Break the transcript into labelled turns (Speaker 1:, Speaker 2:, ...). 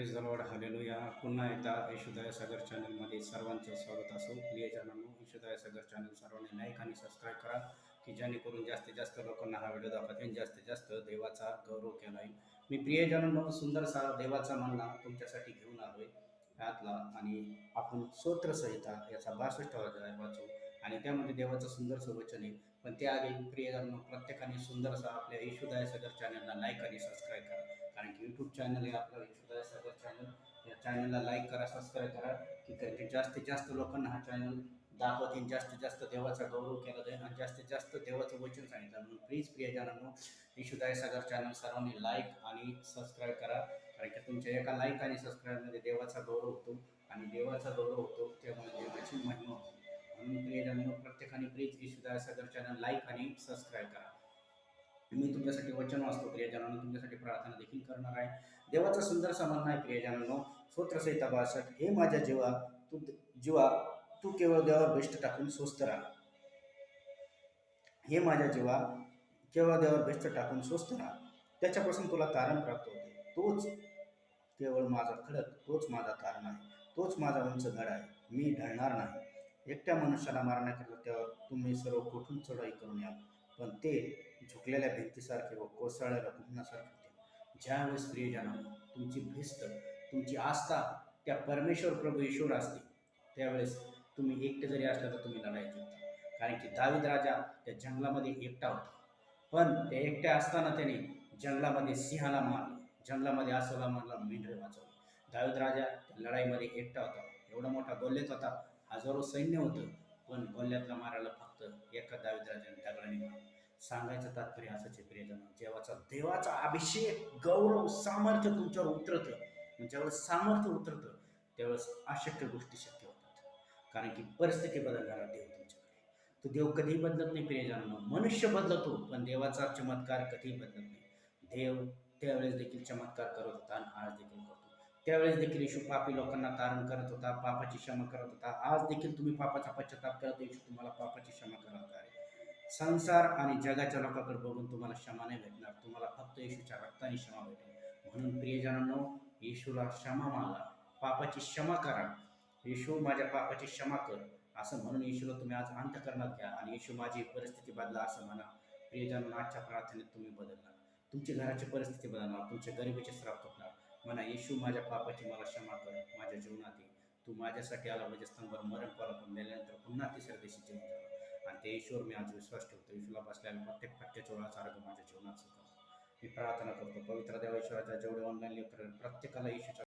Speaker 1: Praise the Lord hallelujah. पुन्हा एकदा यशोदया सागर चॅनलमध्ये सर्वांचं स्वागत असो. प्रियजनांनो, यशोदया सागर चॅनल सर्वांनी लाईक आणि सबस्क्राईब करा, की जेणेकरून जास्तीत जास्त लोकांना हा व्हिडिओ दाखवता येईल, जास्तीत जास्त देवाचा गौरव केला येईल. मी प्रियजनांनो सुंदरसा देवाचा म्हणणा तुमच्यासाठी घेऊन आलोय यातला, आणि आपण स्तोत्रसंहिता याचा 62वा अध्याय वाचू आणि त्यामध्ये देवाचं सुंदरसं वचन आहे. पण त्याआधी प्रियजनांनो, प्रत्येकाने सुंदरसा आपल्या यशोदया सागर चॅनलला लाईक आणि सबस्क्राईब करा. कारण की यूट्यूब चॅनल आहे आपलं यशोदया सागर चॅनल. या चॅनलला लाईक करा, सबस्क्राईब करा, की कारण जास्तीत जास्त लोकांना हा चॅनल दाखवतील, जास्तीत जास्त देवाचा गौरव केला जाईल आणि जास्तीत जास्त देवाचं वचन सांगितलं. म्हणून प्लीज प्रियजनांनो, यशोदया सागर चॅनल सर्वांनी लाईक आणि सबस्क्राईब करा. कारण की तुमच्या एका लाईक आणि सबस्क्राईबमध्ये देवाचा गौरव होतो आणि देवाचा गौरव होतो त्यामुळे देवाची महिमा होते. म्हणून प्रियजनांनो, प्रत्येकाने प्लीज यशोदया सागर चॅनल लाईक आणि सबस्क्राईब करा. मी तुमच्यासाठी वचन वाचतो प्रियजनांनो, तुमच्यासाठी प्रार्थना देखील करणार आहे. देवाचा सुंदरसा म्हणणं आहे प्रियजनांनो, स्तोत्रसंहिता 62. हे माझ्या जीवा तू केवळ देवावर भेस्ट टाकून स्वस्थ राहा. हे माझ्या जीवा केवळ देवावर भेस्ट टाकून स्वस्थ राहा. त्याच्यापासून तुला तारण प्राप्त होते. तोच केवळ माझा खडक, तोच माझा तारण आहे, तोच माझा उंच गड आहे. मी ढळणार नाही. एकट्या मनुष्याला मारण्याकरता त्यावर तुम्ही सर्व कुठून चढाई करून याल, पण ते झुकलेल्या भिंतीसारखे व कोसळलेल्या कुंभणासारखे होते. ज्यावेळेस प्रियजनांनो, तुमची भिस्त, तुमची आस्था त्या परमेश्वर प्रभू ईश्वर असते, त्यावेळेस तुम्ही एकटे जरी असला तर तुम्ही लढाई जिंकता. कारण की दावीद राजा त्या जंगलामध्ये एकटा होता, पण ते एकटे असताना त्याने जंगलामध्ये सिंहाला मारले, जंगलामध्ये अस्वला मारला, मेंढरे वाचवले. दावीद राजा त्या लढाईमध्ये एकटा होता. एवढा मोठा गोल्ल्यात होता, हजारो सैन्य होतं, पण गोल्ल्यातला मारायला फक्त एका दावीद राजाने दगडाने मारला. सांगायचं तात्पर्य असंच आहे प्रियजन, देवाचा अभिषेक, गौरव, सामर्थ्य तुमच्यावर उतरतं. ज्यावेळेस सामर्थ्य उतरतं त्यावेळेस अशक्य गोष्टी शक्य होतात. कारण की परिस्थिती बदलणारा देव तुमच्याकडे, तो देव कधीही बदलत नाही प्रियजनांनो. मनुष्य बदलतो पण देवाचा चमत्कार कधीही बदलत नाही. देव त्यावेळेस देखील चमत्कार करत होता आणि आज देखील करतो. त्यावेळेस देखील येशू पापी लोकांना तारण करत होता, पापाची क्षमा करत होता. आज देखील तुम्ही पापाचा पश्चाताप केला तर येशू तुम्हाला पापाची क्षमा करत आहे. संसार आणि जगाच्या लोकांकडे बघून तुम्हाला क्षमा नाही भेटणार, तुम्हाला फक्त येशूच्या रक्ताने क्षमा भेटेल. म्हणून प्रियजनांनो, येशूला क्षमा मागा, पापाची क्षमा करा. येशू माझ्या पापाची क्षमा कर असं म्हणून येशूला तुम्ही आज अंतःकरणात घ्या आणि येशू माझी परिस्थिती बदला असं म्हणा. प्रियजनांनो, आजच्या प्रार्थनेत तुम्ही बदलणार, तुमची घराची परिस्थिती बदलणार, तुमच्या गरिबीचे श्राप तुटणार. म्हणा, येशू माझ्या पापाची मला क्षमा कर, माझ्या जीवनात ये. तू माझ्यासाठी आला, म्हणजे स्तंभावर मरण पावला, पण मेल्यानंतर पुन्हा तिसऱ्या दिवशी जीवन झाला. आणि ते ईश्वर मी आज विश्वास ठेवतो. येशूला बसल्याने प्रत्येक फटक्याच्या वेळाचा आरोग्य माझ्या जीवनात सुद्धा. मी प्रार्थना करतो, पवित्र देवा ईश्वराच्या जेवढे ऑनलाईन लेकर प्रत्येकाला येशूच्या